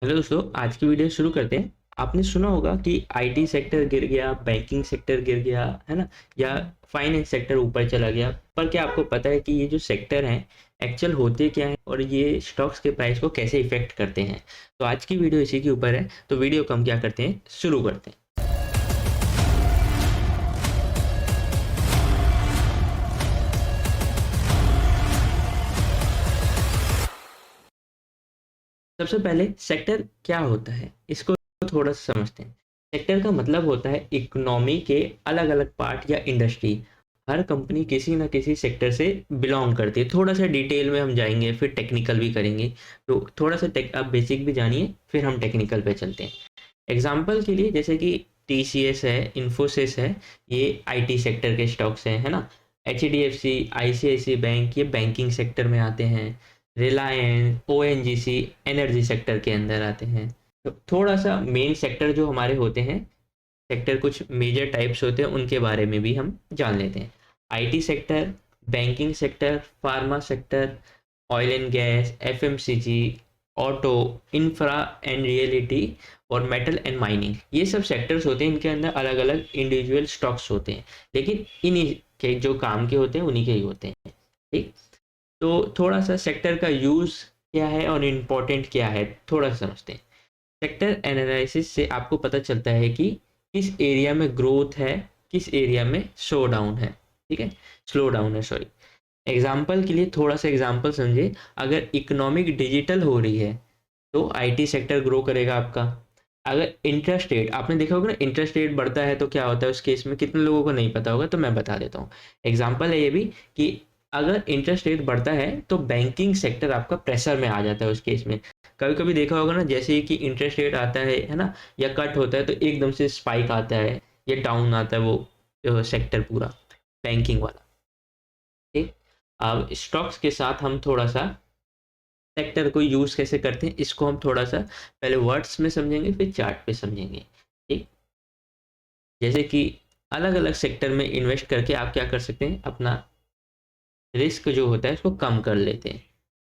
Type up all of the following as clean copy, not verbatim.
Hello दोस्तों, आज की वीडियो शुरू करते हैं। आपने सुना होगा कि आईटी सेक्टर गिर गया, बैंकिंग सेक्टर गिर गया, है ना? या फाइनेंस सेक्टर ऊपर चला गया। पर क्या आपको पता है कि ये जो सेक्टर हैं एक्चुअल होते क्या हैं और ये स्टॉक्स के प्राइस को कैसे इफेक्ट करते हैं? तो आज की वीडियो इसी के ऊपर है। तो वीडियो को हम क्या करते हैं, शुरू करते हैं। सबसे पहले सेक्टर क्या होता है, इसको थोड़ा सा समझते हैं। सेक्टर का मतलब होता है इकोनॉमी के अलग अलग पार्ट या इंडस्ट्री। हर कंपनी किसी ना किसी सेक्टर से बिलोंग करती है। थोड़ा सा डिटेल में हम जाएंगे, फिर टेक्निकल भी करेंगे। तो थोड़ा सा आप बेसिक भी जानिए, फिर हम टेक्निकल पे चलते हैं। एग्जाम्पल के लिए जैसे कि टीसीएस है, इन्फोसिस है, ये आईटी सेक्टर के स्टॉक्स हैं, है ना? एचडीएफसी, आईसीआईसी बैंक, ये बैंकिंग सेक्टर में आते हैं। रिलायंस, ओएनजीसी एनर्जी सेक्टर के अंदर आते हैं। तो थोड़ा सा मेन सेक्टर जो हमारे होते हैं, सेक्टर कुछ मेजर टाइप्स होते हैं, उनके बारे में भी हम जान लेते हैं। IT sector, banking sector, pharma sector, oil and gas, FMCG, auto, infra and reality और मेटल एंड माइनिंग, ये सब सेक्टर्स होते हैं। इनके अंदर अलग अलग इंडिविजुअल स्टॉक्स होते हैं, लेकिन इन्हीं के जो काम के होते हैं उन्हीं के ही होते हैं। ठीक। तो थोड़ा सा सेक्टर का यूज़ क्या है और इम्पोर्टेंट क्या है, थोड़ा सा समझते हैं। सेक्टर एनालिसिस से आपको पता चलता है कि किस एरिया में ग्रोथ है, किस एरिया में स्लो डाउन है। ठीक है, स्लो डाउन है, सॉरी। एग्जाम्पल के लिए थोड़ा सा एग्जाम्पल समझे। अगर इकोनॉमिक डिजिटल हो रही है तो आईटी सेक्टर ग्रो करेगा आपका। अगर इंटरेस्ट रेट, आपने देखा होगा ना, इंटरेस्ट रेट बढ़ता है तो क्या होता है उस केस में, कितने लोगों को नहीं पता होगा, तो मैं बता देता हूँ। एग्जाम्पल है ये भी कि अगर इंटरेस्ट रेट बढ़ता है तो बैंकिंग सेक्टर आपका प्रेशर में आ जाता है उस केस में। कभी कभी देखा होगा ना, जैसे ही कि इंटरेस्ट रेट आता है ना, या कट होता है तो एकदम से स्पाइक आता है या डाउन आता है वो सेक्टर पूरा, बैंकिंग वाला। ठीक। अब स्टॉक्स के साथ हम थोड़ा सा सेक्टर को यूज कैसे करते हैं, इसको हम थोड़ा सा पहले वर्ड्स में समझेंगे, फिर चार्ट पे समझेंगे। ठीक। जैसे कि अलग अलग सेक्टर में इन्वेस्ट करके आप क्या कर सकते हैं, अपना रिस्क जो होता है उसको कम कर लेते हैं।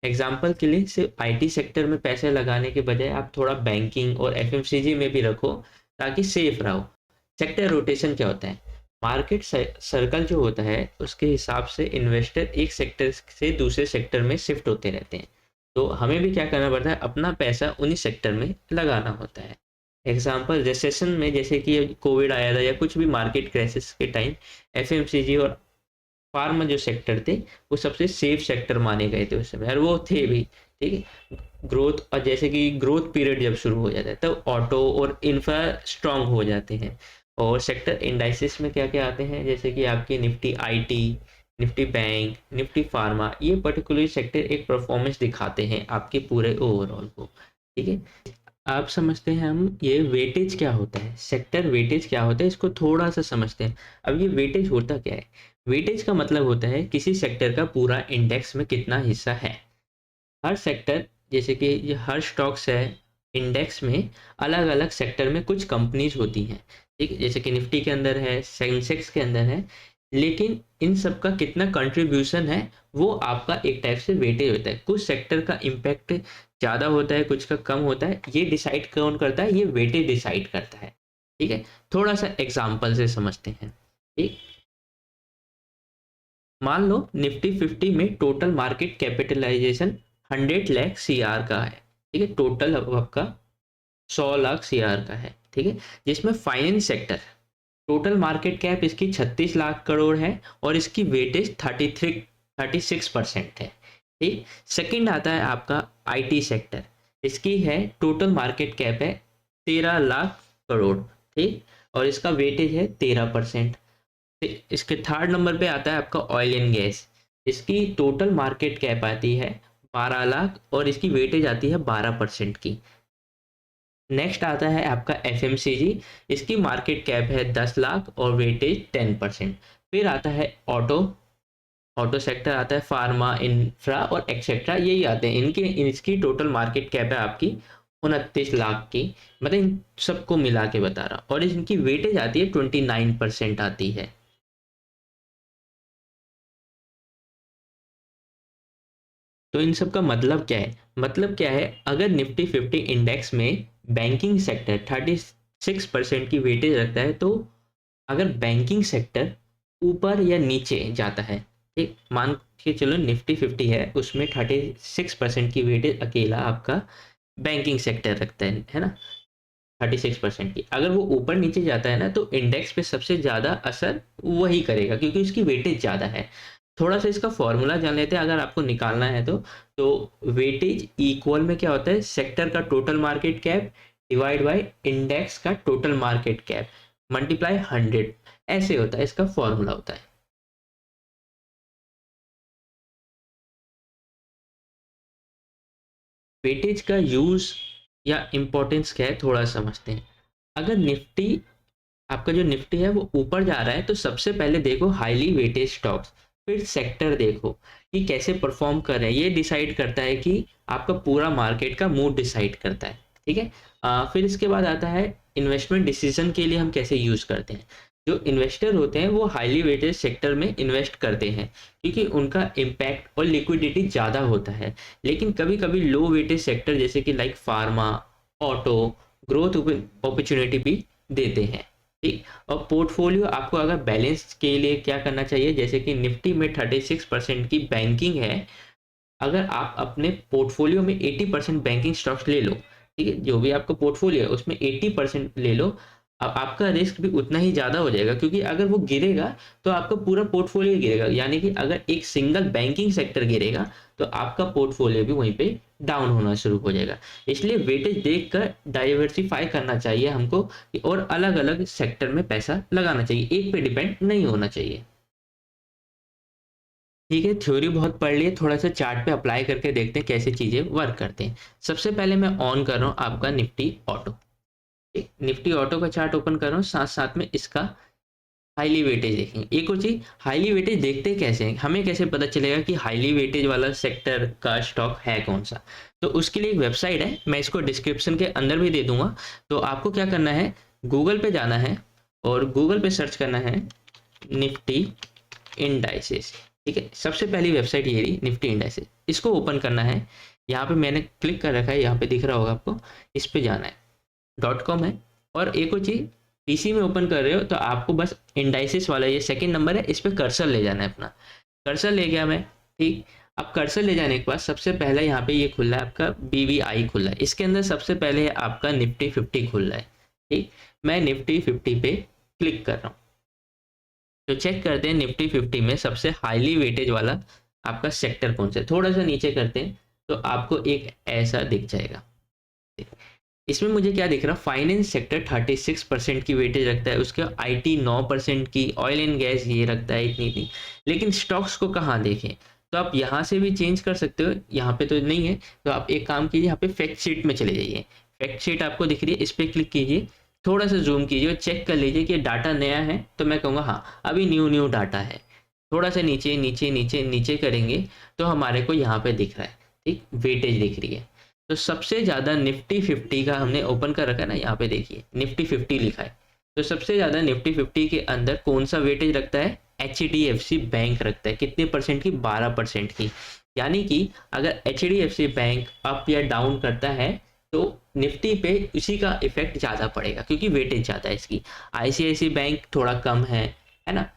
एग्जाम्पल के लिए सिर्फ आईटी सेक्टर में पैसे लगाने के बजाय आप थोड़ा बैंकिंग और एफएमसीजी में भी रखो, ताकि सेफ रहो। सेक्टर रोटेशन क्या होता है? मार्केट सर्कल जो होता है उसके हिसाब से इन्वेस्टर एक सेक्टर से दूसरे सेक्टर में शिफ्ट होते रहते हैं। तो हमें भी क्या करना पड़ता है, अपना पैसा उन्हीं सेक्टर में लगाना होता है। एग्जाम्पल रिसेशन में, जैसे कि कोविड आया था या कुछ भी मार्केट क्राइसिस के टाइम, एफएमसीजी और फार्मा जो सेक्टर थे वो सबसे सेफ सेक्टर माने गए थे उस समय, और वो थे भी। ठीक है। ग्रोथ, और जैसे कि ग्रोथ पीरियड जब शुरू हो जाता है तब ऑटो और इंफ्रा स्ट्रांग हो जाते हैं। और सेक्टर इंडाइसिस में क्या क्या आते हैं, जैसे कि आपकी Nifty IT, Nifty bank, Nifty pharma, ये पर्टिकुलर सेक्टर एक परफॉर्मेंस दिखाते हैं आपके पूरे ओवरऑल को। ठीक है। आप समझते हैं हम ये वेटेज क्या होता है, सेक्टर वेटेज क्या होता है, इसको थोड़ा सा समझते हैं। अब ये वेटेज होता क्या है? वेटेज का मतलब होता है किसी सेक्टर का पूरा इंडेक्स में कितना हिस्सा है। हर सेक्टर, जैसे कि ये हर स्टॉक्स है, इंडेक्स में अलग अलग सेक्टर में कुछ कंपनीज होती हैं। ठीक है, जैसे कि निफ्टी के अंदर है, सेंसेक्स के अंदर है। लेकिन इन सब का कितना कंट्रीब्यूशन है, वो आपका एक टाइप से वेटेज होता है। कुछ सेक्टर का इम्पैक्ट ज़्यादा होता है, कुछ का कम होता है, ये डिसाइड कौन करता है? ये वेटेज डिसाइड करता है। ठीक है। थोड़ा सा एग्जाम्पल से समझते हैं। ठीक। मान लो निफ्टी 50 में total market capitalization 100 lakh CR का है। ठीक है, टोटल आपका 100 लाख सीआर का है। ठीक है, जिसमें finance sector, total market cap इसकी 36 लाख करोड़ है और इसकी वेटेज 36% है। ठीक। सेकंड आता है आपका आईटी सेक्टर, इसकी है टोटल मार्केट कैप है 13 लाख करोड़। ठीक। और इसका वेटेज है 13%। इसके थर्ड नंबर पे आता है आपका ऑयल एंड गैस, इसकी टोटल मार्केट कैप आती है 12 लाख और इसकी वेटेज आती है 12% की। नेक्स्ट आता है आपका एफएमसीजी, इसकी मार्केट कैप है 10 लाख और वेटेज 10%। फिर आता है ऑटो, ऑटो सेक्टर आता है, फार्मा, इंफ्रा और एक्सेट्रा, यही आते हैं। इनकी इसकी टोटल मार्केट कैप है आपकी 29 लाख की। मतलब इन सबको मिला के बता रहा, और इनकी वेटेज आती है 29% आती है। तो इन सब का मतलब क्या है? मतलब क्या है, अगर निफ्टी 50 इंडेक्स में बैंकिंग सेक्टर 36% की वेटेज रखता है, तो अगर बैंकिंग सेक्टर ऊपर या नीचे जाता है, ठीक, मान के चलो निफ्टी 50 है, उसमें 36% की वेटेज अकेला आपका बैंकिंग सेक्टर रखता है ना, 36% की। अगर वो ऊपर नीचे जाता है ना, तो इंडेक्स पे सबसे ज़्यादा असर वही करेगा, क्योंकि उसकी वेटेज ज़्यादा है। थोड़ा सा इसका फॉर्मूला जान लेते हैं अगर आपको निकालना है तो वेटेज इक्वल में क्या होता है, सेक्टर का total market cap divide by index का टोटल मार्केट कैप मल्टीप्लाई 100, ऐसे होता है, इसका फॉर्मूला होता है। वेटेज का यूज या इम्पोर्टेंस क्या है थोड़ा समझते हैं। अगर निफ्टी, आपका जो निफ्टी है वो ऊपर जा रहा है, तो सबसे पहले देखो हाईली वेटेज स्टॉक्स, फिर सेक्टर देखो कि कैसे परफॉर्म कर रहे हैं, ये डिसाइड करता है कि आपका पूरा मार्केट का मूड डिसाइड करता है, ठीक है। फिर इसके बाद आता है इन्वेस्टमेंट डिसीजन के लिए हम कैसे यूज करते हैं। जो इन्वेस्टर होते हैं वो हाईली वेटेज सेक्टर में इन्वेस्ट करते हैं, क्योंकि उनका इम्पैक्ट और लिक्विडिटी ज़्यादा होता है। लेकिन कभी कभी लो वेटेज सेक्टर जैसे कि like pharma, auto, growth opportunity भी देते हैं, ठीक। और पोर्टफोलियो आपको अगर बैलेंस के लिए क्या करना चाहिए, जैसे कि निफ्टी में 36% की बैंकिंग है, अगर आप अपने पोर्टफोलियो में 80% बैंकिंग स्टॉक्स ले लो, ठीक है, जो भी आपका पोर्टफोलियो है उसमें 80% ले लो, अब आपका रिस्क भी उतना ही ज़्यादा हो जाएगा, क्योंकि अगर वो गिरेगा तो आपका पूरा पोर्टफोलियो गिरेगा, यानी कि अगर एक सिंगल बैंकिंग सेक्टर गिरेगा तो आपका पोर्टफोलियो भी वहीं पे डाउन होना शुरू हो जाएगा। इसलिए वेटेज देखकर डाइवर्सिफाई करना चाहिए हमको, और अलग अलग सेक्टर में पैसा लगाना चाहिए, एक पे डिपेंड नहीं होना चाहिए। ठीक है, थ्योरी बहुत पढ़ ली है, थोड़ा सा चार्ट पे अप्लाई करके देखते हैं कैसे चीज़ें वर्क करते हैं। सबसे पहले मैं ऑन कर रहा हूँ आपका निफ्टी ऑटो, ठीक, निफ्टी ऑटो का चार्ट ओपन कर रहा हूँ, साथ साथ में इसका हाईली वेटेज देखेंगे। एक और चीज़, हाईली वेटेज देखते कैसे हैं, हमें कैसे पता चलेगा कि हाईली वेटेज वाला सेक्टर का स्टॉक है कौन सा। तो उसके लिए एक वेबसाइट है, मैं इसको डिस्क्रिप्शन के अंदर भी दे दूंगा। तो आपको क्या करना है, गूगल पे जाना है और गूगल पे सर्च करना है निफ्टी इंडाइसेस, ठीक है। सबसे पहली वेबसाइट ये रही निफ्टी इंडाइसेस, इसको ओपन करना है। यहाँ पे मैंने क्लिक कर रखा है, यहाँ पे दिख रहा होगा आपको, इस पे जाना है, .com है। और एक और चीज़, पीसी में ओपन कर रहे हो तो आपको बस इंडाइसिस वाला ये सेकंड नंबर है, इस पे कर्सर ले जाना है अपना। कर्सर ले गया मैं, ठीक। अब कर्सर ले जाने के बाद सबसे पहले यहाँ पे ये खुला है आपका BVI खुला है, इसके अंदर सबसे पहले आपका निफ्टी 50 खुल रहा है, ठीक। मैं निफ्टी 50 पे क्लिक कर रहा हूँ, तो चेक करते हैं निफ्टी 50 में सबसे हाईली वेटेज वाला आपका सेक्टर कौन सा है। थोड़ा सा नीचे करते हैं तो आपको एक ऐसा दिख जाएगा। इसमें मुझे क्या दिख रहा है, फाइनेंस सेक्टर 36% की वेटेज रखता है, उसके IT 9% की, ऑयल एंड गैस ये रखता है इतनी इतनी। लेकिन स्टॉक्स को कहाँ देखें, तो आप यहाँ से भी चेंज कर सकते हो, यहाँ पे तो नहीं है, तो आप एक काम कीजिए, यहाँ पे फैक्ट शीट में चले जाइए। फैक्ट शीट आपको दिख रही है, इस पर क्लिक कीजिए, थोड़ा सा जूम कीजिए और चेक कर लीजिए कि डाटा नया है, तो मैं कहूँगा हाँ अभी न्यू न्यू डाटा है। थोड़ा सा नीचे नीचे नीचे नीचे करेंगे तो हमारे को यहाँ पे दिख रहा है, ठीक, वेटेज दिख रही है। तो सबसे ज़्यादा निफ्टी 50 का हमने ओपन कर रखा है ना, यहाँ पे देखिए निफ्टी 50 लिखा है। तो सबसे ज़्यादा निफ्टी 50 के अंदर कौन सा वेटेज रखता है, HDFC बैंक रखता है, कितने परसेंट की, 12% की। यानी कि अगर HDFC बैंक अप या डाउन करता है तो निफ्टी पे उसी का इफेक्ट ज़्यादा पड़ेगा, क्योंकि वेटेज ज़्यादा है इसकी। ICICI बैंक थोड़ा कम है ना।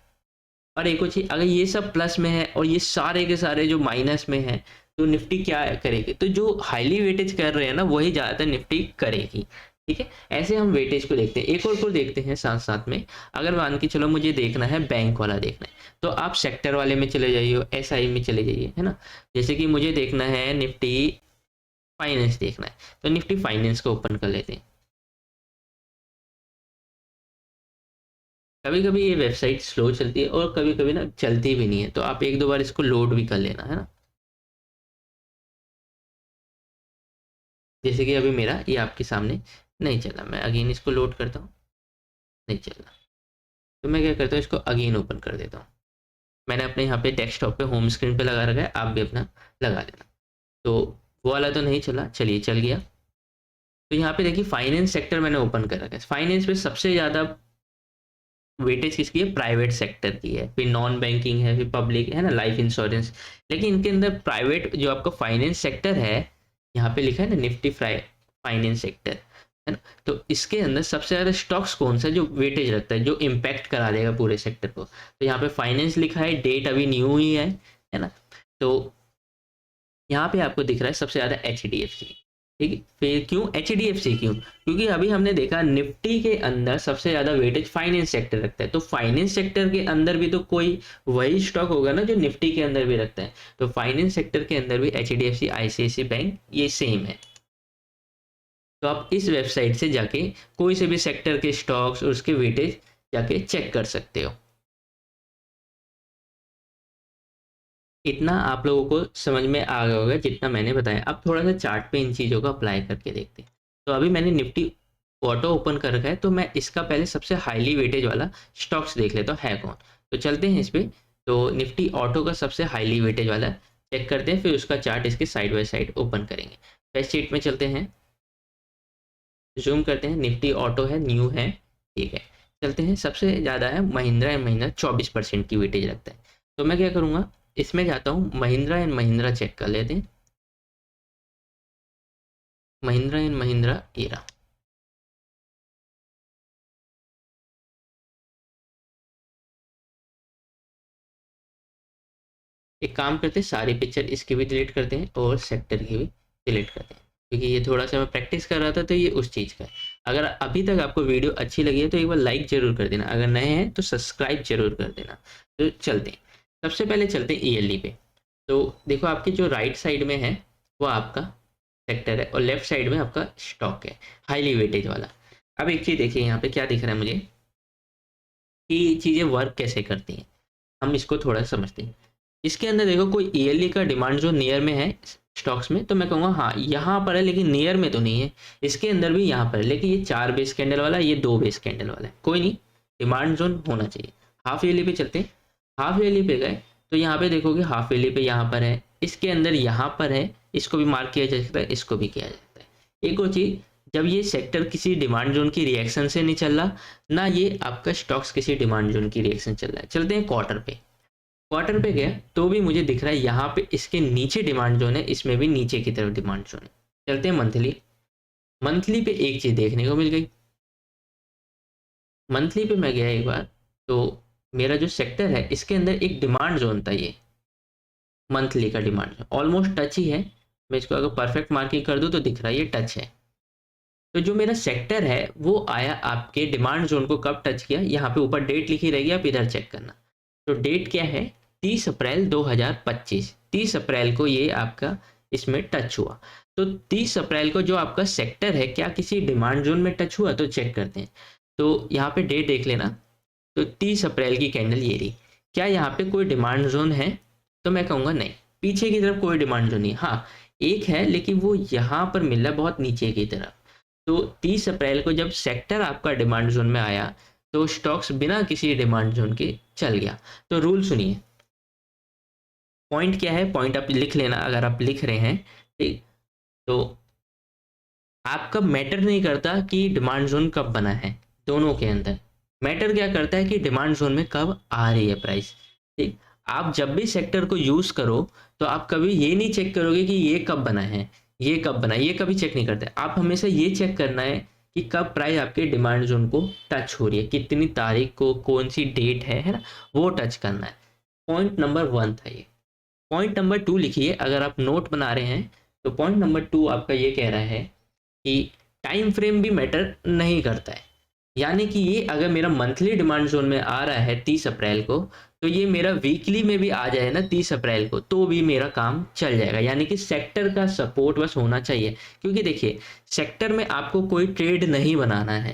और एक और चीज, अगर ये सब प्लस में है और ये सारे के सारे जो माइनस में है, तो निफ्टी क्या करेगी, तो जो हाईली वेटेज कर रहे हैं ना वही ज़्यादातर निफ्टी करेगी, ठीक है। ऐसे हम वेटेज को देखते हैं, एक और को देखते हैं साथ साथ में। अगर मान के चलो मुझे देखना है बैंक वाला देखना है, तो आप सेक्टर वाले में चले जाइए, SI में चले जाइए, है ना। जैसे कि मुझे देखना है निफ्टी फाइनेंस देखना है, तो निफ्टी फाइनेंस को ओपन कर लेते हैं। कभी कभी ये वेबसाइट स्लो चलती है और कभी कभी ना चलती भी नहीं है, तो आप एक दो बार इसको लोड भी कर लेना, है ना। जैसे कि अभी मेरा ये आपके सामने नहीं चला, मैं अगेन इसको लोड करता हूँ, नहीं चला, तो मैं क्या करता हूँ, इसको अगेन ओपन कर देता हूँ। मैंने अपने यहाँ पे डेस्कटॉप पे होम स्क्रीन पे लगा रखा है, आप भी अपना लगा लेना। तो वो वाला तो नहीं चला, चलिए चल गया। तो यहाँ पे देखिए फाइनेंस सेक्टर मैंने ओपन कर रखा है, फाइनेंस पे सबसे ज़्यादा वेटेज किसकी है, प्राइवेट सेक्टर की है, फिर नॉन बैंकिंग है, फिर पब्लिक है ना, लाइफ इंश्योरेंस। लेकिन इनके अंदर प्राइवेट जो आपका फाइनेंस सेक्टर है, यहाँ पे लिखा है ना निफ्टी फाइनेंस सेक्टर, है ना, तो इसके अंदर सबसे ज़्यादा स्टॉक्स कौन सा जो वेटेज रखता है, जो इम्पैक्ट करा देगा पूरे सेक्टर को, तो यहाँ पे फाइनेंस लिखा है, डेट अभी न्यू ही है ना, तो यहाँ पे आपको दिख रहा है सबसे ज़्यादा एच डी एफ सी। ठीक है, फिर क्यों एच डी एफ सी, क्यों, क्योंकि अभी हमने देखा निफ्टी के अंदर सबसे ज़्यादा वेटेज फाइनेंस सेक्टर रखता है, तो फाइनेंस सेक्टर के अंदर भी तो कोई वही स्टॉक होगा ना जो निफ्टी के अंदर भी रखता है, तो फाइनेंस सेक्टर के अंदर भी H D F C, ICICI bank ये सेम है। तो आप इस वेबसाइट से जाके कोई से भी सेक्टर के स्टॉक्स और उसके वेटेज जाके चेक कर सकते हो। इतना आप लोगों को समझ में आ गया होगा जितना मैंने बताया। अब थोड़ा सा चार्ट पे इन चीज़ों को अप्लाई करके देखते हैं। तो अभी मैंने निफ्टी ऑटो ओपन कर रखा है, तो मैं इसका पहले सबसे हाईली वेटेज वाला स्टॉक्स देख लेता हूँ है कौन। तो चलते हैं इस पर, तो निफ्टी ऑटो का सबसे हाईली वेटेज वाला चेक करते हैं, फिर उसका चार्ट इसके साइड बाय साइड ओपन करेंगे। फर्स्ट शीट में चलते हैं, जूम करते हैं, निफ्टी ऑटो है, न्यू है, ठीक है। चलते हैं, सबसे ज़्यादा है महिंद्रा एंड महिंद्रा, 24% की वेटेज रखता है। तो मैं क्या करूँगा, इसमें जाता हूँ, महिंद्रा एंड महिंद्रा चेक कर लेते हैं, महिंद्रा एंड महिंद्रा ये रहा। एक काम करते हैं, सारी पिक्चर इसकी भी डिलीट करते हैं और सेक्टर की भी डिलीट करते हैं, क्योंकि ये थोड़ा सा मैं प्रैक्टिस कर रहा था तो ये उस चीज़ का है। अगर अभी तक आपको वीडियो अच्छी लगी है तो एक बार लाइक जरूर कर देना, अगर नए हैं तो सब्सक्राइब जरूर कर देना। तो चलते हैं, सबसे पहले चलते हैं ईयरली पे। तो देखो आपकी जो राइट साइड में है वो आपका सेक्टर है और लेफ्ट साइड में आपका स्टॉक है हाईली वेटेज वाला। अब एक चीज़ देखिए यहाँ पे क्या दिख रहा है मुझे कि चीज़ें वर्क कैसे करती हैं, हम इसको थोड़ा समझते हैं। इसके अंदर देखो कोई ईयरली का डिमांड जो नियर में है स्टॉक्स में, तो मैं कहूँगा हाँ यहाँ पर है, लेकिन नियर में तो नहीं है। इसके अंदर भी यहाँ पर है, लेकिन ये 4 बेस कैंडल वाला, ये 2 बेस कैंडल वाला है, कोई नहीं, डिमांड जोन होना चाहिए। हाफ ईयरली पे चलते हैं, हाफ ईयरली पे गए तो यहाँ पे देखोगे हाफ ईयरली पे यहाँ पर है, इसके अंदर यहाँ पर है, इसको भी मार्क किया जा सकता है, इसको भी किया जा सकता है। एक और चीज़, जब ये सेक्टर किसी डिमांड जोन की रिएक्शन से नहीं चल रहा, ना ये आपका स्टॉक्स किसी डिमांड जोन की रिएक्शन चल रहा है। चलते हैं क्वार्टर पे, क्वार्टर पे गया तो भी मुझे दिख रहा है यहाँ पे इसके नीचे डिमांड जोन है, इसमें भी नीचे की तरफ डिमांड जोन है। चलते हैं मंथली, मंथली पे एक चीज़ देखने को मिल गई, मंथली पे मैं गया एक बार, तो मेरा जो सेक्टर है इसके अंदर एक डिमांड जोन था, ये मंथली का डिमांड जोन ऑलमोस्ट टच ही है। मैं इसको अगर परफेक्ट मार्किंग कर दूँ तो दिख रहा है ये टच है। तो जो मेरा सेक्टर है वो आया आपके डिमांड जोन को कब टच किया, यहाँ पे ऊपर डेट लिखी रहेगी, आप इधर चेक करना। तो डेट क्या है, 30 अप्रैल 2025, 30 अप्रैल को ये आपका इसमें टच हुआ। तो 30 अप्रैल को जो आपका सेक्टर है क्या किसी डिमांड जोन में टच हुआ, तो चेक करते हैं। तो यहाँ पे डेट देख लेना, तो 30 अप्रैल की कैंडल ये रही, क्या यहाँ पे कोई डिमांड जोन है, तो मैं कहूँगा नहीं, पीछे की तरफ कोई डिमांड जोन नहीं। हाँ एक है, लेकिन वो यहाँ पर मिल रहा है बहुत नीचे की तरफ। तो 30 अप्रैल को जब सेक्टर आपका डिमांड जोन में आया तो स्टॉक्स बिना किसी डिमांड जोन के चल गया। तो रूल सुनिए, पॉइंट क्या है, पॉइंट आप लिख लेना अगर आप लिख रहे हैं, ठीक। तो आपका मैटर नहीं करता कि डिमांड जोन कब बना है, दोनों के अंदर मैटर क्या करता है कि डिमांड जोन में कब आ रही है प्राइस, ठीक। आप जब भी सेक्टर को यूज करो तो आप कभी ये नहीं चेक करोगे कि ये कब बना है, ये कब बना है, ये कभी चेक नहीं करते। आप हमेशा ये चेक करना है कि कब प्राइस आपके डिमांड जोन को टच हो रही है, कितनी तारीख को, कौन सी डेट है ना, वो टच करना है। पॉइंट नंबर 1 था ये। पॉइंट नंबर 2 लिखिए, अगर आप नोट बना रहे हैं तो पॉइंट नंबर 2 आपका ये कह रहा है कि टाइम फ्रेम भी मैटर नहीं करता है। यानी कि ये अगर मेरा मंथली डिमांड जोन में आ रहा है 30 अप्रैल को, तो ये मेरा वीकली में भी आ जाए ना 30 अप्रैल को, तो भी मेरा काम चल जाएगा। यानी कि सेक्टर का सपोर्ट बस होना चाहिए, क्योंकि देखिए सेक्टर में आपको कोई ट्रेड नहीं बनाना है,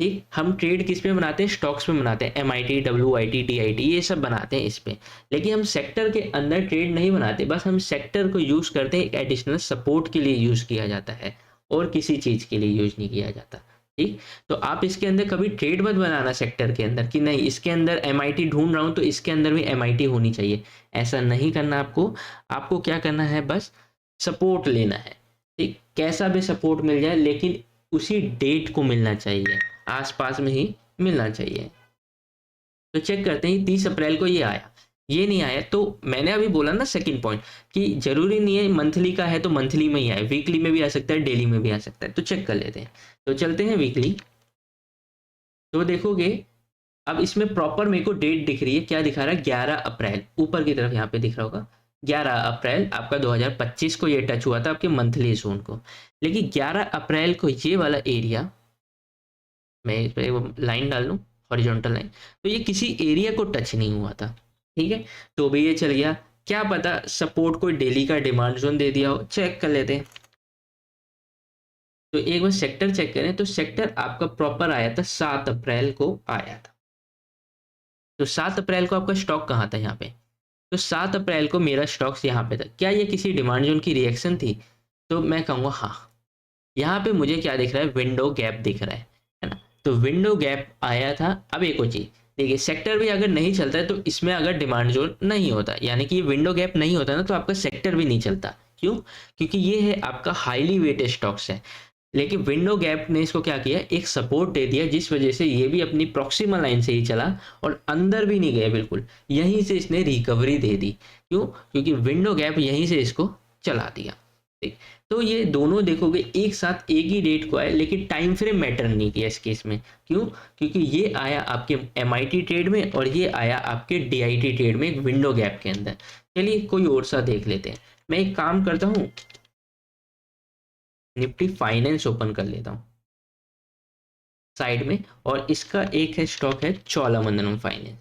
ठीक। हम ट्रेड किस पे बनाते हैं, स्टॉक्स में बनाते हैं, MIT WIT TIT ये सब बनाते हैं इस पे, लेकिन हम सेक्टर के अंदर ट्रेड नहीं बनाते, बस हम सेक्टर को यूज़ करते हैं, एक एडिशनल सपोर्ट के लिए यूज़ किया जाता है और किसी चीज़ के लिए यूज़ नहीं किया जाता, ठीक। तो आप इसके अंदर कभी ट्रेड मत बनाना सेक्टर के अंदर कि नहीं इसके अंदर MIT ढूंढ रहा हूँ तो इसके अंदर भी MIT होनी चाहिए, ऐसा नहीं करना आपको। आपको क्या करना है, बस सपोर्ट लेना है, ठीक। कैसा भी सपोर्ट मिल जाए लेकिन उसी डेट को मिलना चाहिए, आसपास में ही मिलना चाहिए। तो चेक करते हैं 30 अप्रैल को ये आया, ये नहीं आया तो मैंने अभी बोला ना सेकंड पॉइंट कि जरूरी नहीं है मंथली का है तो मंथली में ही आए, वीकली में भी आ सकता है, डेली में भी आ सकता है। तो चेक कर लेते हैं। तो चलते हैं वीकली। तो देखोगे अब इसमें प्रॉपर मेरे को डेट दिख रही है, क्या दिखा रहा है 11 अप्रैल, ऊपर की तरफ यहाँ पे दिख रहा होगा 11 अप्रैल आपका 2025 को ये टच हुआ था आपके मंथली जोन को। लेकिन 11 अप्रैल को ये वाला एरिया, मैं इस पर वो लाइन डाल लूँ हॉरिजॉन्टल लाइन, तो ये किसी एरिया को टच नहीं हुआ था। ठीक है, तो भी ये चल गया। क्या पता सपोर्ट कोई डेली का डिमांड जोन दे दिया हो, चेक कर लेते हैं। तो एक बार सेक्टर चेक करें, तो सेक्टर आपका प्रॉपर आया था 7 अप्रैल को आया था। तो 7 अप्रैल को आपका स्टॉक कहाँ था यहाँ पे, तो 7 अप्रैल को मेरा स्टॉक्स यहाँ पे था। क्या ये किसी डिमांड जोन की रिएक्शन थी, तो मैं कहूँगा हाँ। यहाँ पे मुझे क्या दिख रहा है, विंडो गैप दिख रहा है ना। तो विंडो गैप आया था। अब एक और चीज़ देखिए, सेक्टर भी अगर नहीं चलता है तो इसमें अगर डिमांड जोन नहीं होता, यानी कि ये विंडो गैप नहीं होता ना, तो आपका सेक्टर भी नहीं चलता। क्यों? क्योंकि ये है आपका हाईली वेटेड स्टॉक्स है। लेकिन विंडो गैप ने इसको क्या किया, एक सपोर्ट दे दिया, जिस वजह से ये भी अपनी प्रॉक्सिमल लाइन से ही चला और अंदर भी नहीं गया बिल्कुल, यहीं से इसने रिकवरी दे दी। क्यों? क्योंकि विंडो गैप यहीं से इसको चला दिया। ठीक, तो ये दोनों देखोगे एक साथ एक ही डेट को आए, लेकिन टाइम फ्रेम मैटर नहीं किया इस केस में। क्यों? क्योंकि ये आया आपके MIT ट्रेड में और ये आया आपके DIT ट्रेड में, एक विंडो गैप के अंदर। चलिए कोई और सा देख लेते हैं। मैं एक काम करता हूँ, निफ्टी फाइनेंस ओपन कर लेता हूँ साइड में, और इसका एक है स्टॉक है चोलामंडलम फाइनेंस।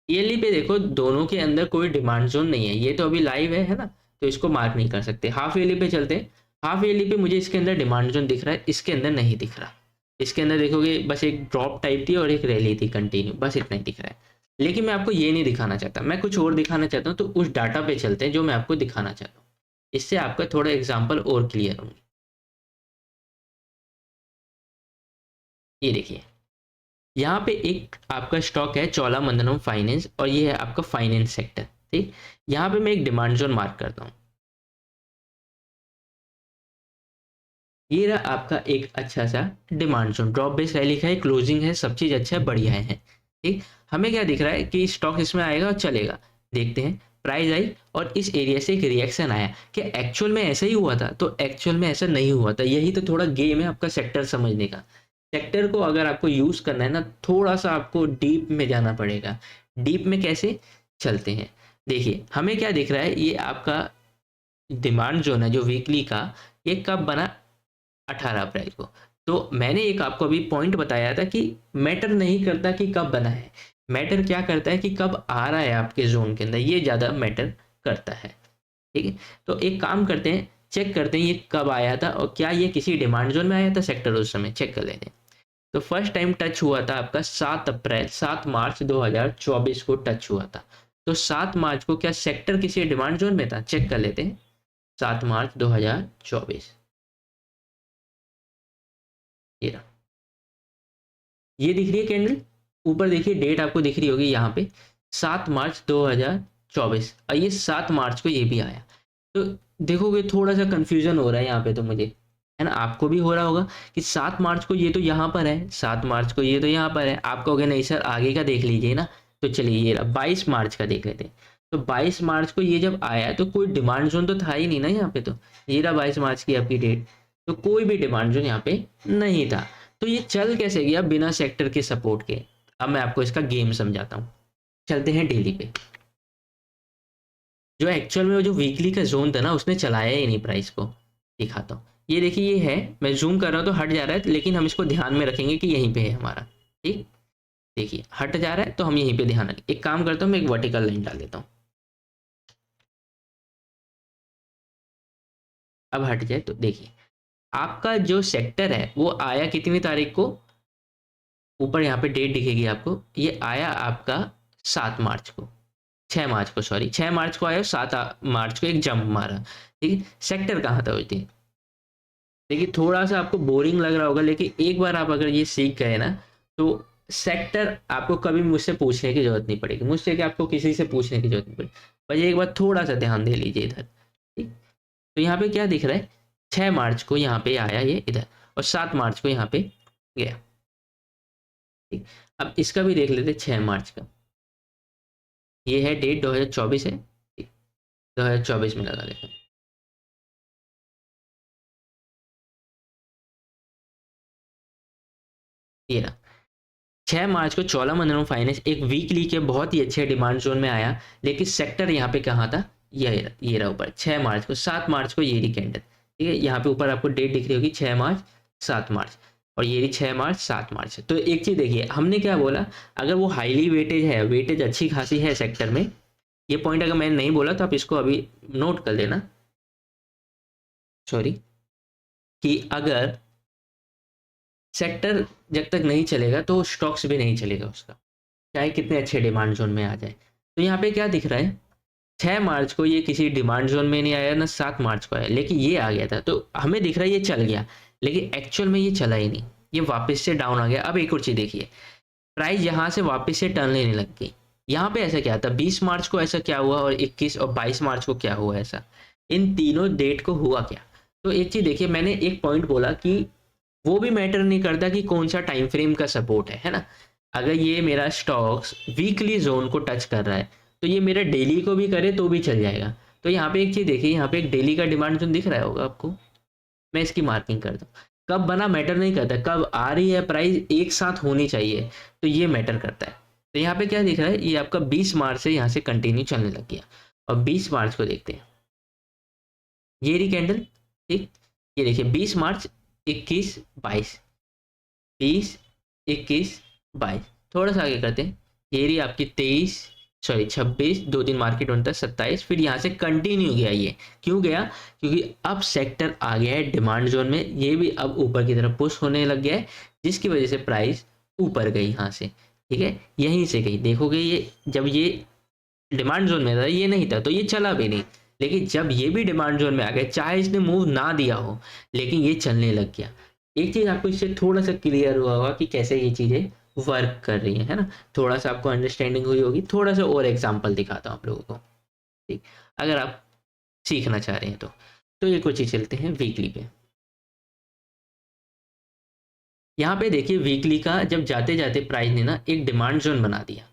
ईयरली पे देखो दोनों के अंदर कोई डिमांड जोन नहीं है, ये तो अभी लाइव है ना, तो इसको मार्क नहीं कर सकते। हाफ ईयरली पे चलते हैं। हाफ ईयरली पे मुझे इसके अंदर डिमांड जोन दिख रहा है, इसके अंदर नहीं दिख रहा। इसके अंदर देखोगे बस एक ड्रॉप टाइप थी और एक रैली थी कंटिन्यू, बस इतना ही दिख रहा है। लेकिन मैं आपको ये नहीं दिखाना चाहता, मैं कुछ और दिखाना चाहता हूँ। तो उस डाटा पे चलते हैं जो मैं आपको दिखाना चाहता हूँ, इससे आपका थोड़ा एग्जाम्पल और क्लियर होंगे। ये देखिए, यहाँ पे एक आपका स्टॉक है चोलामंडलम फाइनेंस और ये है आपका फाइनेंस सेक्टर। ठीक, यहाँ पे मैं एक डिमांड जोन मार्क करता हूँ। ये रहा आपका एक अच्छा सा demand zone, drop base rally का है, क्लोजिंग है, सब चीज़ अच्छा है, बढ़िया है। ठीक, हमें क्या दिख रहा है कि स्टॉक इसमें आएगा और चलेगा। देखते हैं, प्राइस आई और इस एरिया से एक रिएक्शन आया कि एक्चुअल में ऐसा ही हुआ था, तो एक्चुअल में ऐसा नहीं हुआ था। यही तो थोड़ा गेम है आपका सेक्टर समझने का। सेक्टर को अगर आपको यूज़ करना है ना, थोड़ा सा आपको डीप में जाना पड़ेगा। डीप में कैसे चलते हैं, देखिए हमें क्या दिख रहा है, ये आपका डिमांड जोन है जो वीकली का, ये कब बना, 18 अप्रैल को। तो मैंने एक आपको अभी पॉइंट बताया था कि मैटर नहीं करता कि कब बना है, मैटर क्या करता है कि कब आ रहा है आपके जोन के अंदर, ये ज़्यादा मैटर करता है। ठीक है, तो एक काम करते हैं, चेक करते हैं ये कब आया था और क्या ये किसी डिमांड जोन में आया था सेक्टर, उस समय चेक कर लेते हैं। तो फर्स्ट टाइम टच हुआ था आपका 7 मार्च 2024 को टच हुआ था। तो 7 मार्च को क्या सेक्टर किसी डिमांड जोन में था, चेक कर लेते हैं। 7 मार्च 2024, ये रहा, ये दिख रही है कैंडल, ऊपर देखिए डेट आपको दिख रही होगी यहाँ पे 7 मार्च 2024, और ये 7 मार्च को ये भी आया। तो देखोगे थोड़ा सा कंफ्यूजन हो रहा है यहाँ पे, तो मुझे है ना, आपको भी हो रहा होगा कि 7 मार्च को ये तो यहाँ पर है, 7 मार्च को ये तो यहाँ पर है, आप कहोगे नहीं सर आगे का देख लीजिए ना। तो चलिए ये रहा 22 मार्च का देख लेते हैं। तो 22 मार्च को ये जब आया तो कोई डिमांड जोन तो था ही नहीं ना यहाँ पे, तो ये रहा 22 मार्च की आपकी डेट, तो कोई भी डिमांड जोन यहाँ पे नहीं था। तो ये चल कैसे गया बिना सेक्टर के सपोर्ट के, अब मैं आपको इसका गेम समझाता हूँ। चलते हैं डेली पे। जो एक्चुअल में वो जो वीकली का जोन था ना, उसने चलाया ही नहीं प्राइस को, दिखाता हूँ। ये देखिए, ये है, मैं जूम कर रहा हूँ तो हट जा रहा है, लेकिन हम इसको ध्यान में रखेंगे कि यहीं पे है हमारा। ठीक, देखिए हट जा रहा है तो हम यहीं पे ध्यान रखें। एक काम करता हूँ, मैं एक वर्टिकल लाइन डाल देता हूँ, अब हट जाए तो देखिए आपका जो सेक्टर है वो आया कितनी तारीख को, ऊपर यहाँ पे डेट दिखेगी आपको, ये आया आपका 7 मार्च को, 6 मार्च को, सॉरी 6 मार्च को आया और 7 मार्च को एक जंप मारा। ठीक है, सेक्टर कहाँ था उस दिन। देखिए थोड़ा सा आपको बोरिंग लग रहा होगा, लेकिन एक बार आप अगर ये सीख गए ना, तो सेक्टर आपको कभी मुझसे पूछने की जरूरत नहीं पड़ेगी, मुझसे कि आपको किसी से पूछने की जरूरत नहीं पड़ेगी। बस एक बार थोड़ा सा ध्यान दे लीजिए इधर। ठीक, तो यहाँ पे क्या दिख रहा है, 6 मार्च को यहाँ पे आया ये इधर, और 7 मार्च को यहाँ पे गया। ठीक, अब इसका भी देख लेते 6 मार्च का। ये है डेट 2024 है, 2024 में लगा लेते हैं। ये रहा 6 मार्च को चोलामंडलम फाइनेंस एक वीकली के बहुत ही अच्छे डिमांड जोन में आया, लेकिन सेक्टर यहाँ पे कहाँ था, ये रहा ऊपर 6 मार्च को। 7 मार्च को ये रही कैंडल, ठीक है, यहाँ पे ऊपर आपको डेट दिख रही होगी 6 मार्च 7 मार्च, और ये रही 6 मार्च 7 मार्च। तो एक चीज़ देखिए, हमने क्या बोला, अगर वो हाईली वेटेज है, वेटेज अच्छी खासी है सेक्टर में, ये पॉइंट अगर मैंने नहीं बोला तो आप इसको अभी नोट कर लेना, सॉरी, कि अगर सेक्टर जब तक नहीं चलेगा तो स्टॉक्स भी नहीं चलेगा उसका, चाहे कितने अच्छे डिमांड जोन में आ जाए। तो यहाँ पे क्या दिख रहा है, 6 मार्च को ये किसी डिमांड जोन में नहीं आया ना 7 मार्च को आया, लेकिन ये आ गया था, तो हमें दिख रहा है ये चल गया, लेकिन एक्चुअल में ये चला ही नहीं, ये वापस से डाउन आ गया। अब एक और चीज़ देखिए, प्राइस यहाँ से वापस से टर्न लेने लग गई। यहाँ पे ऐसा क्या था, 20 मार्च को ऐसा क्या हुआ, और 21 और 22 मार्च को क्या हुआ, ऐसा इन तीनों डेट को हुआ क्या। तो एक चीज़ देखिए, मैंने एक पॉइंट बोला कि वो भी मैटर नहीं करता कि कौन सा टाइम फ्रेम का सपोर्ट है ना। अगर ये मेरा स्टॉक्स वीकली जोन को टच कर रहा है, तो ये मेरा डेली को भी करे तो भी चल जाएगा। तो यहाँ पे एक चीज़ देखिए, यहाँ पे एक डेली का डिमांड जोन दिख रहा होगा आपको, मैं इसकी मार्किंग कर दूँ। कब बना मैटर नहीं करता, कब आ रही है प्राइस एक साथ होनी चाहिए, तो ये मैटर करता है। तो यहाँ पे क्या दिख रहा है, ये आपका 20 मार्च से यहाँ से कंटिन्यू चलने लग गया, और 20 मार्च को देखते हैं, ये रही कैंडल, ठीक, ये देखिए 20 मार्च 21 22, 20 21 22, थोड़ा सा आगे करते हैं, ये रही आपकी 23 सॉरी 26, 2 दिन मार्केट होता है 27, फिर यहाँ से कंटिन्यू गया। ये क्यों गया, क्योंकि अब सेक्टर आ गया है डिमांड जोन में, ये भी अब ऊपर की तरफ पुश होने लग गया है, जिसकी वजह से प्राइस ऊपर गई यहाँ से, ठीक है, यहीं से गई। देखोगे ये जब ये डिमांड जोन में था, ये नहीं था, तो ये चला भी नहीं, लेकिन जब ये भी डिमांड जोन में आ गया, चाहे इसने मूव ना दिया हो, लेकिन ये चलने लग गया। एक चीज़ आपको इससे थोड़ा सा क्लियर हुआ होगा कि कैसे ये चीज़ें वर्क कर रही है ना, थोड़ा सा आपको अंडरस्टैंडिंग हुई होगी। थोड़ा सा और एग्जांपल दिखाता हूँ आप लोगों को, ठीक, अगर आप सीखना चाह रहे हैं तो ये कुछ ही चलते हैं वीकली पे। यहाँ पे देखिए वीकली का जब जाते जाते प्राइस ने ना एक डिमांड जोन बना दिया,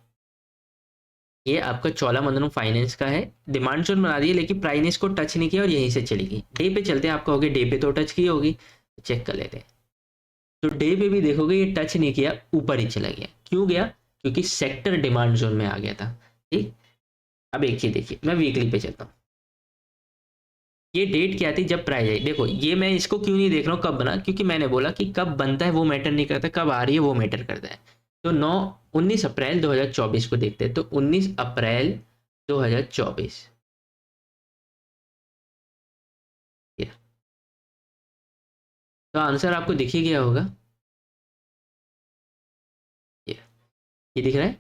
ये आपका चोलामंडलम फाइनेंस का है, डिमांड जोन बना दिया, लेकिन प्राइस ने इसको टच नहीं किया और यहीं से चली गई। डे पे चलते हैं, आप कहोगे डे पे तो टच की होगी, चेक कर लेते हैं। तो डे पे भी देखोगे ये टच नहीं किया, ऊपर ही चला गया। क्यों गया, क्योंकि सेक्टर डिमांड जोन में आ गया था, ठीक। अब एक चीज देखिए, मैं वीकली पे चलता हूँ, ये डेट क्या थी जब प्राइस आई, देखो ये मैं इसको क्यों नहीं देख रहा हूँ कब बना, क्योंकि मैंने बोला कि कब बनता है वो मैटर नहीं करता, कब आ रही है वो मैटर करता है। तो 19 अप्रैल 2024 को देखते हैं, तो 19 अप्रैल 2024, ये तो आंसर आपको दिख ही गया होगा, ये ये दिख रहा है,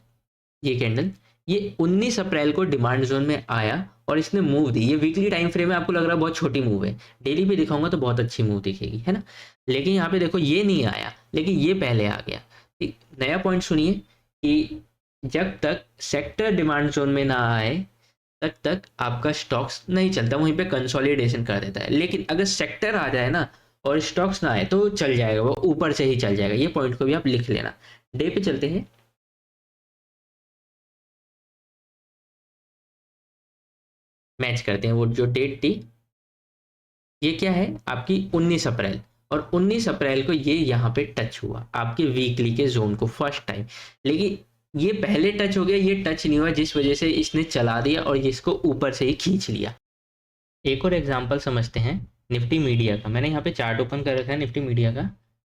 ये कैंडल, ये 19 अप्रैल को डिमांड जोन में आया और इसने मूव दी। ये वीकली टाइम फ्रेम में आपको लग रहा है बहुत छोटी मूव है, डेली पे दिखाऊंगा तो बहुत अच्छी मूव दिखेगी, है ना। लेकिन यहाँ पे देखो ये नहीं आया, लेकिन ये पहले आ गया। एक नया पॉइंट सुनिए कि जब तक सेक्टर डिमांड जोन में ना आए तब तक आपका स्टॉक्स नहीं चलता, वहीं पे कंसोलिडेशन कर देता है। लेकिन अगर सेक्टर आ जाए ना और स्टॉक्स ना आए तो चल जाएगा, वो ऊपर से ही चल जाएगा। ये पॉइंट को भी आप लिख लेना। डे पे चलते हैं, मैच करते हैं वो जो डेट थी, ये क्या है आपकी 19 अप्रैल, और 19 अप्रैल को ये यहाँ पे टच हुआ आपके वीकली के जोन को फर्स्ट टाइम। लेकिन ये पहले टच हो गया, ये टच नहीं हुआ, जिस वजह से इसने चला दिया और इसको ऊपर से ही खींच लिया। एक और एग्जांपल समझते हैं निफ्टी मीडिया का। मैंने यहाँ पे चार्ट ओपन कर रखा है निफ्टी मीडिया का,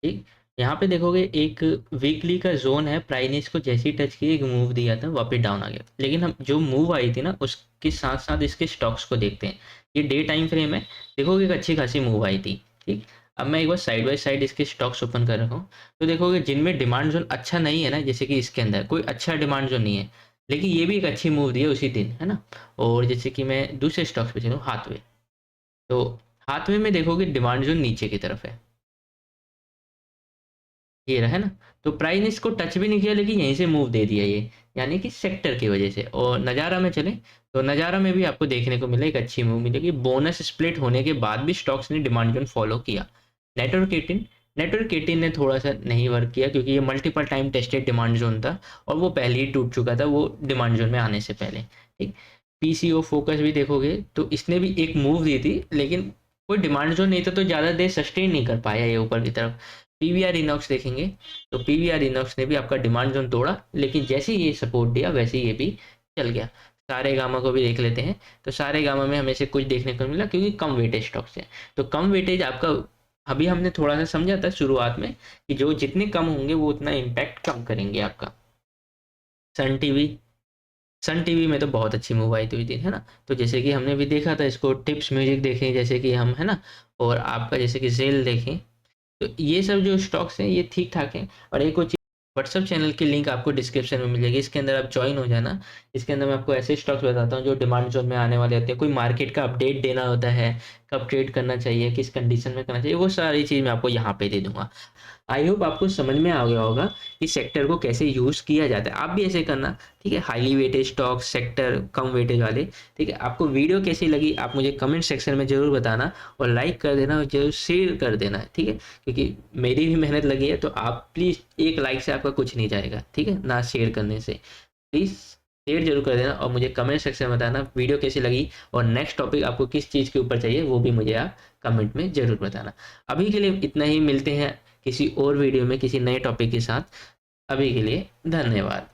ठीक। यहाँ पे देखोगे एक वीकली का जोन है, प्राइस ने इसको जैसे ही टच किया एक मूव दिया था, वापस डाउन आ गया। लेकिन हम जो मूव आई थी ना उसके साथ साथ इसके स्टॉक्स को देखते हैं। ये डे टाइम फ्रेम है, देखोगे एक अच्छी खासी मूव आई थी, ठीक। अब मैं एक बार साइड बाय साइड इसके स्टॉक्स ओपन कर रखा हूँ, तो देखोगे जिनमें डिमांड जोन अच्छा नहीं है ना, जैसे कि इसके अंदर कोई अच्छा डिमांड जोन नहीं है, लेकिन ये भी एक अच्छी मूव दी है उसी दिन, है ना। और जैसे कि मैं दूसरे स्टॉक्स पे चलूँ, हाथवे, तो हाथवे में देखोगे डिमांड जोन नीचे की तरफ है, ये रहा है ना। तो प्राइस ने इसको टच भी नहीं किया, लेकिन यहीं से मूव दे दिया ये, यानी कि सेक्टर की वजह से। और नज़ारा में चले तो नज़ारा में भी आपको देखने को मिला एक अच्छी मूव मिलेगी। बोनस स्प्लिट होने के बाद भी स्टॉक्स ने डिमांड जोन फॉलो किया। नेटवर्क 18 नेटवर्क 18 ने थोड़ा सा नहीं वर्क किया क्योंकि ये multiple time tested demand zone था और वो पहले ही टूट चुका था वो डिमांड जोन में आने से पहले। ठीक, पीसीओ फोकस भी देखोगे तो इसने भी एक मूव दी थी, लेकिन कोई डिमांड जोन नहीं था तो ज़्यादा देर सस्टेन नहीं कर पाया ये ऊपर की तरफ। पीवीआर इनॉक्स देखेंगे तो पीवीआर इनॉक्स ने भी आपका डिमांड जोन तोड़ा, लेकिन जैसे ही ये सपोर्ट दिया वैसे ही ये भी चल गया। सारे गामा को भी देख लेते हैं, तो सारे गामा में हमें से कुछ देखने को मिला क्योंकि कम वेटेज स्टॉक्स है। तो कम वेटेज आपका, अभी हमने थोड़ा सा समझा था शुरुआत में कि जो जितने कम होंगे वो उतना इम्पैक्ट कम करेंगे आपका। सन टीवी, सन टीवी में तो बहुत अच्छी मूव आई थी है ना। तो जैसे कि हमने भी देखा था इसको, टिप्स म्यूजिक देखें जैसे कि हम, है ना, और आपका जैसे कि जेल देखें, तो ये सब जो स्टॉक्स हैं ये ठीक ठाक हैं। और एक और चीज़, व्हाट्सअप चैनल की लिंक आपको डिस्क्रिप्शन में मिल जाएगी, इसके अंदर आप ज्वाइन हो जाना। इसके अंदर मैं आपको ऐसे स्टॉक्स बताता हूँ जो डिमांड जोन में आने वाले होते हैं, कोई मार्केट का अपडेट देना होता है, कब ट्रेड करना चाहिए, किस कंडीशन में करना चाहिए, वो सारी चीज़ मैं आपको यहाँ पे दे दूंगा। आई होप आपको समझ में आ गया होगा कि सेक्टर को कैसे यूज़ किया जाता है। आप भी ऐसे करना, ठीक है। हाईली वेटेज स्टॉक, सेक्टर, कम वेटेज वाले, ठीक है। आपको वीडियो कैसी लगी आप मुझे कमेंट सेक्शन में ज़रूर बताना, और लाइक कर देना और जरूर शेयर कर देना, ठीक है, क्योंकि मेरी भी मेहनत लगी है। तो आप प्लीज़, एक लाइक से आपका कुछ नहीं जाएगा, ठीक है ना, शेयर करने से। प्लीज़ शेयर जरूर कर देना और मुझे कमेंट सेक्शन में बताना वीडियो कैसी लगी, और नेक्स्ट टॉपिक आपको किस चीज़ के ऊपर चाहिए वो भी मुझे आप कमेंट में ज़रूर बताना। अभी के लिए इतना ही, मिलते हैं किसी और वीडियो में किसी नए टॉपिक के साथ। अभी के लिए धन्यवाद।